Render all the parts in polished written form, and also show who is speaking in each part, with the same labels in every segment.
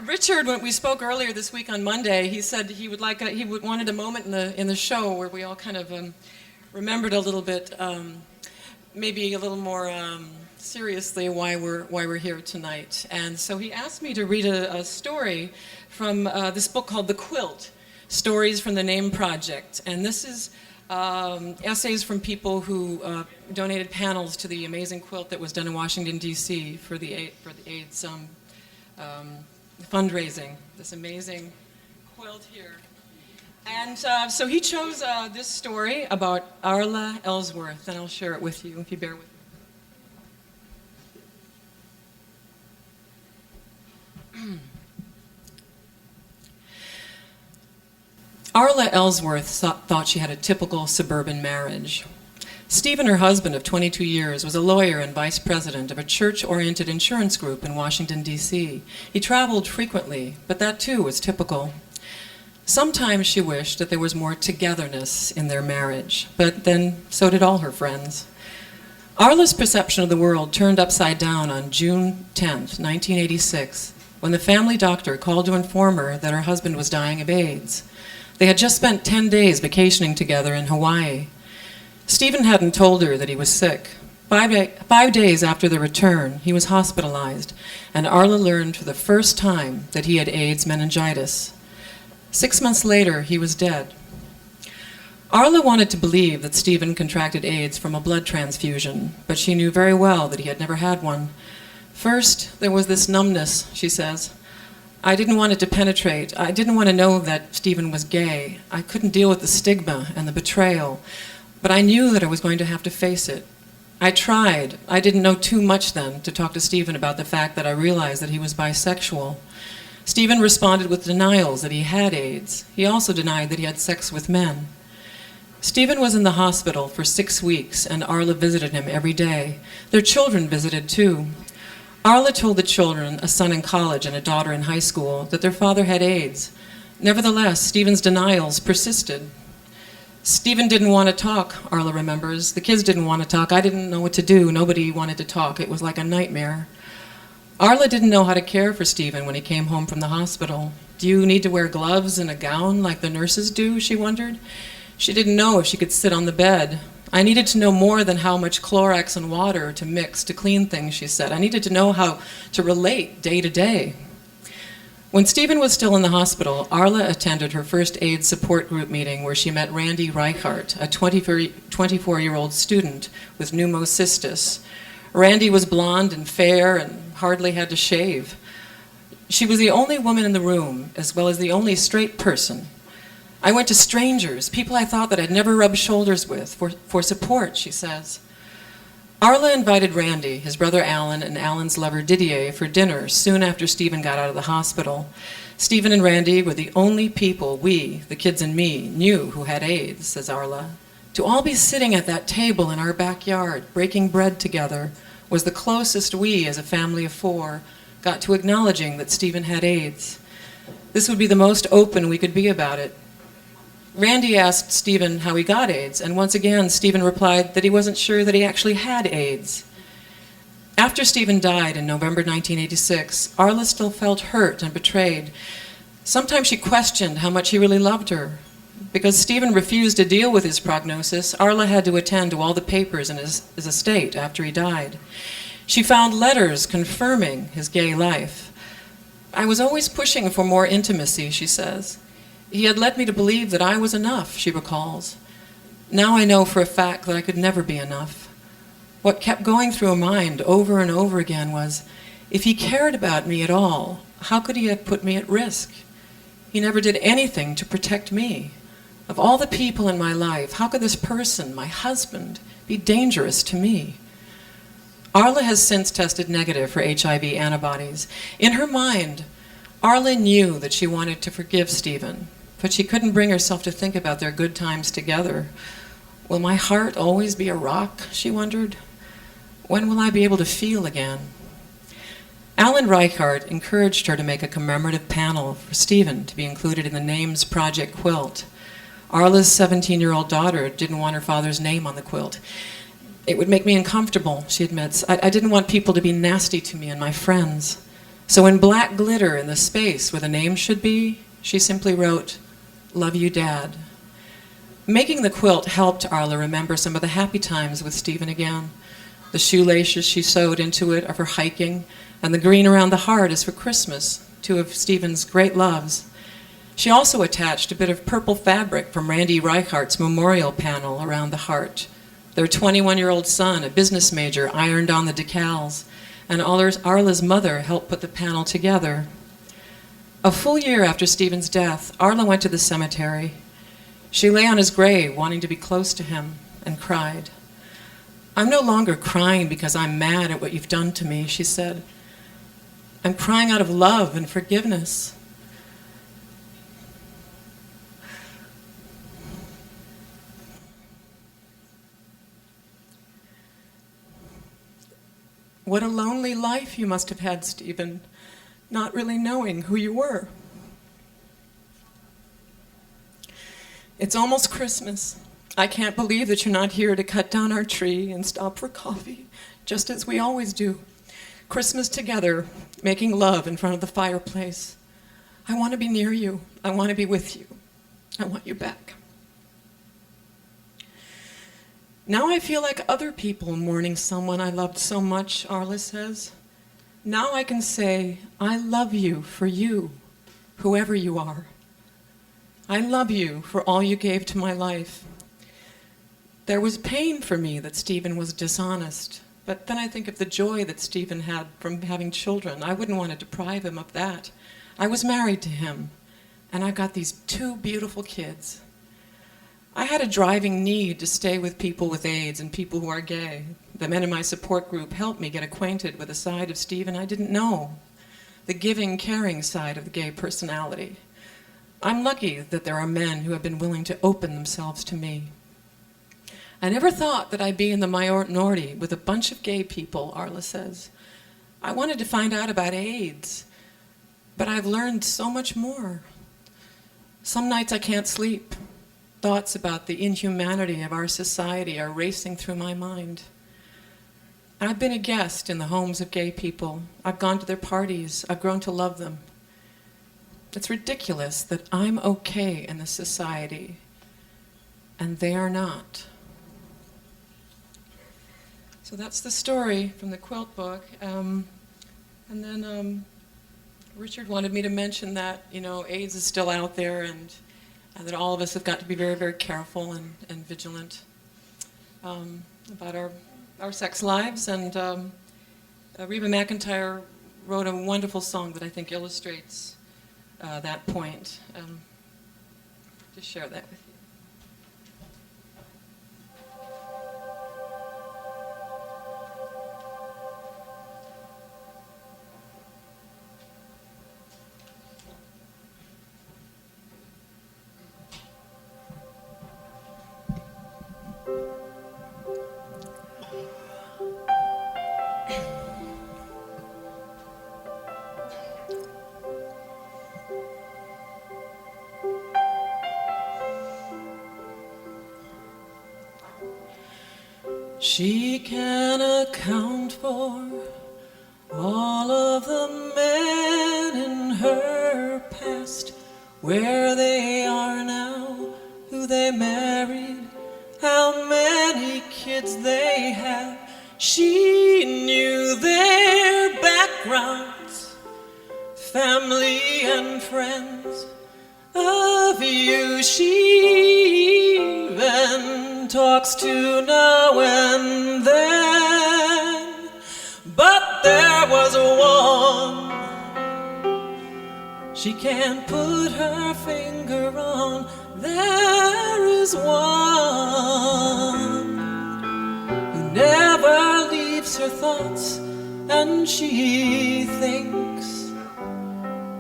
Speaker 1: Richard, when we spoke earlier this week on Monday, he said he would wanted a moment in the show where we all kind of remembered a little bit, maybe a little more seriously why we're here tonight. And so he asked me to read a story from this book called The Quilt: Stories from the Name Project. And this is essays from people who donated panels to the amazing quilt that was done in Washington, D.C. for the AIDS fundraising, this amazing quilt here. And so he chose this story about Arla Ellsworth, and I'll share it with you if you bear with me. Arla Ellsworth thought she had a typical suburban marriage. Stephen, her husband of 22 years, was a lawyer and vice president of a church-oriented insurance group in Washington, D.C. He traveled frequently, but that too was typical. Sometimes she wished that there was more togetherness in their marriage, but then so did all her friends. Arla's perception of the world turned upside down on June 10th, 1986, when the family doctor called to inform her that her husband was dying of AIDS. They had just spent 10 days vacationing together in Hawaii. Stephen hadn't told her that he was sick. 5 days after their return, he was hospitalized, and Arla learned for the first time that he had AIDS meningitis. 6 months later, he was dead. Arla wanted to believe that Stephen contracted AIDS from a blood transfusion, but she knew very well that he had never had one. First, there was this numbness, she says. I didn't want it to penetrate. I didn't want to know that Stephen was gay. I couldn't deal with the stigma and the betrayal. But I knew that I was going to have to face it. I tried. I didn't know too much then to talk to Stephen about the fact that I realized that he was bisexual. Stephen responded with denials that he had AIDS. He also denied that he had sex with men. Stephen was in the hospital for 6 weeks, and Arla visited him every day. Their children visited too. Arla told the children, a son in college and a daughter in high school, that their father had AIDS. Nevertheless, Stephen's denials persisted. Stephen didn't want to talk, Arla remembers. The kids didn't want to talk. I didn't know what to do. Nobody wanted to talk. It was like a nightmare. Arla didn't know how to care for Stephen when he came home from the hospital. Do you need to wear gloves and a gown like the nurses do, she wondered. She didn't know if she could sit on the bed. I needed to know more than how much Clorox and water to mix to clean things, she said. I needed to know how to relate day to day. When Stephen was still in the hospital, Arla attended her first AIDS support group meeting where she met Randy Reichart, a 24-year-old student with pneumocystis. Randy was blonde and fair and hardly had to shave. She was the only woman in the room, as well as the only straight person. I went to strangers, people I thought that I'd never rubbed shoulders with, for support, she says. Arla invited Randy, his brother Alan, and Alan's lover Didier for dinner soon after Stephen got out of the hospital. Stephen and Randy were the only people we, the kids and me, knew who had AIDS, says Arla. To all be sitting at that table in our backyard, breaking bread together, was the closest we, as a family of 4, got to acknowledging that Stephen had AIDS. This would be the most open we could be about it. Randy asked Stephen how he got AIDS, and once again Stephen replied that he wasn't sure that he actually had AIDS. After Stephen died in November 1986, Arla still felt hurt and betrayed. Sometimes she questioned how much he really loved her. Because Stephen refused to deal with his prognosis, Arla had to attend to all the papers in his estate after he died. She found letters confirming his gay life. I was always pushing for more intimacy, she says. He had led me to believe that I was enough, she recalls. Now I know for a fact that I could never be enough. What kept going through her mind over and over again was, if he cared about me at all, how could he have put me at risk? He never did anything to protect me. Of all the people in my life, how could this person, my husband, be dangerous to me? Arla has since tested negative for HIV antibodies. In her mind, Arla knew that she wanted to forgive Stephen, but she couldn't bring herself to think about their good times together. Will my heart always be a rock, she wondered? When will I be able to feel again? Alan Reichart encouraged her to make a commemorative panel for Stephen to be included in the Names Project quilt. Arla's 17-year-old daughter didn't want her father's name on the quilt. It would make me uncomfortable, she admits. I didn't want people to be nasty to me and my friends. So in black glitter in the space where the name should be, she simply wrote, "Love you, Dad." Making the quilt helped Arla remember some of the happy times with Stephen again. The shoelaces she sewed into it are for hiking, and the green around the heart is for Christmas, two of Stephen's great loves. She also attached a bit of purple fabric from Randy Reichardt's memorial panel around the heart. Their 21-year-old son, a business major, ironed on the decals, and Arla's mother helped put the panel together. A full year after Stephen's death, Arla went to the cemetery. She lay on his grave, wanting to be close to him, and cried. "I'm no longer crying because I'm mad at what you've done to me," she said. "I'm crying out of love and forgiveness." What a lonely life you must have had, Stephen, not really knowing who you were. It's almost Christmas. I can't believe that you're not here to cut down our tree and stop for coffee, just as we always do. Christmas together, making love in front of the fireplace. I want to be near you. I want to be with you. I want you back. Now I feel like other people mourning someone I loved so much, Arla says. Now I can say, I love you for you, whoever you are. I love you for all you gave to my life. There was pain for me that Stephen was dishonest, but then I think of the joy that Stephen had from having children. I wouldn't want to deprive him of that. I was married to him, and I've got these two beautiful kids. I had a driving need to stay with people with AIDS and people who are gay. The men in my support group helped me get acquainted with a side of Stephen I didn't know, the giving, caring side of the gay personality. I'm lucky that there are men who have been willing to open themselves to me. I never thought that I'd be in the minority with a bunch of gay people, Arla says. I wanted to find out about AIDS, but I've learned so much more. Some nights I can't sleep. Thoughts about the inhumanity of our society are racing through my mind. I've been a guest in the homes of gay people. I've gone to their parties. I've grown to love them. It's ridiculous that I'm okay in this society, and they are not. So that's the story from the quilt book. And then Richard wanted me to mention that, AIDS is still out there, and that all of us have got to be very, very careful and vigilant about our sex lives. And Reba McEntire wrote a wonderful song that I think illustrates that point. Just share that with you. She can account for all of the men in her past, where they are now, who they married, how many kids they have. She knew their backgrounds, family and friends. Of you she even talks to now and then. But there was one she can't put her finger on. There is one who never leaves her thoughts, and she thinks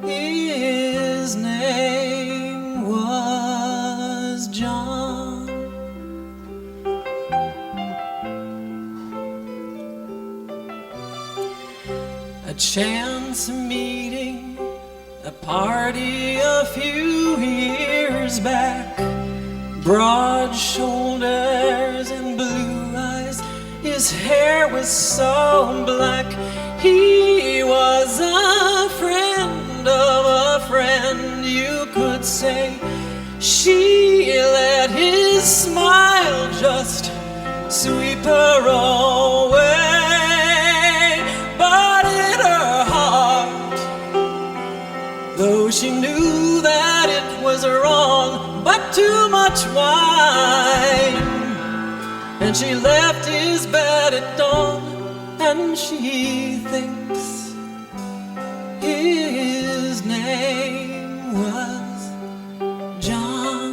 Speaker 1: his name was John. A chance meeting, a party a few years back. Broad shoulders and blue eyes, his hair was so black. He was a her away. But in her heart, though she knew that it was wrong, but too much wine, and she left his bed at dawn, and she thinks his name was John.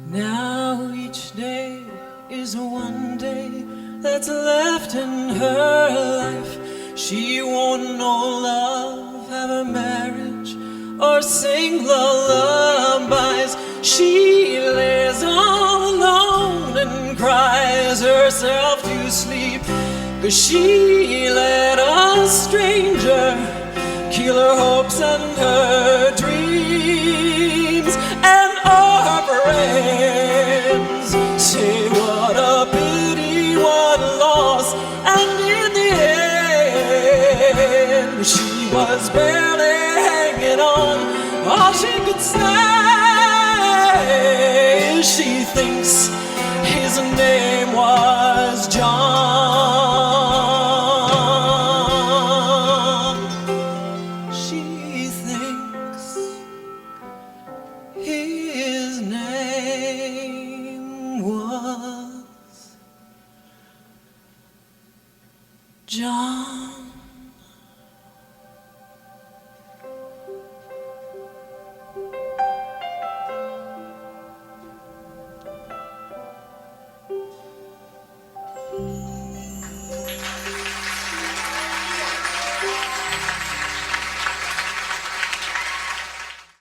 Speaker 1: Now each day is one day that's left in her life. She won't know love, have a marriage, or sing lullabies. She lays all alone and cries herself to sleep, 'cause she let a stranger kill her hopes and her dreams. And all her friends say what a pity, what a loss. And in the end, she was barely hanging on. All she could say is she thinks his name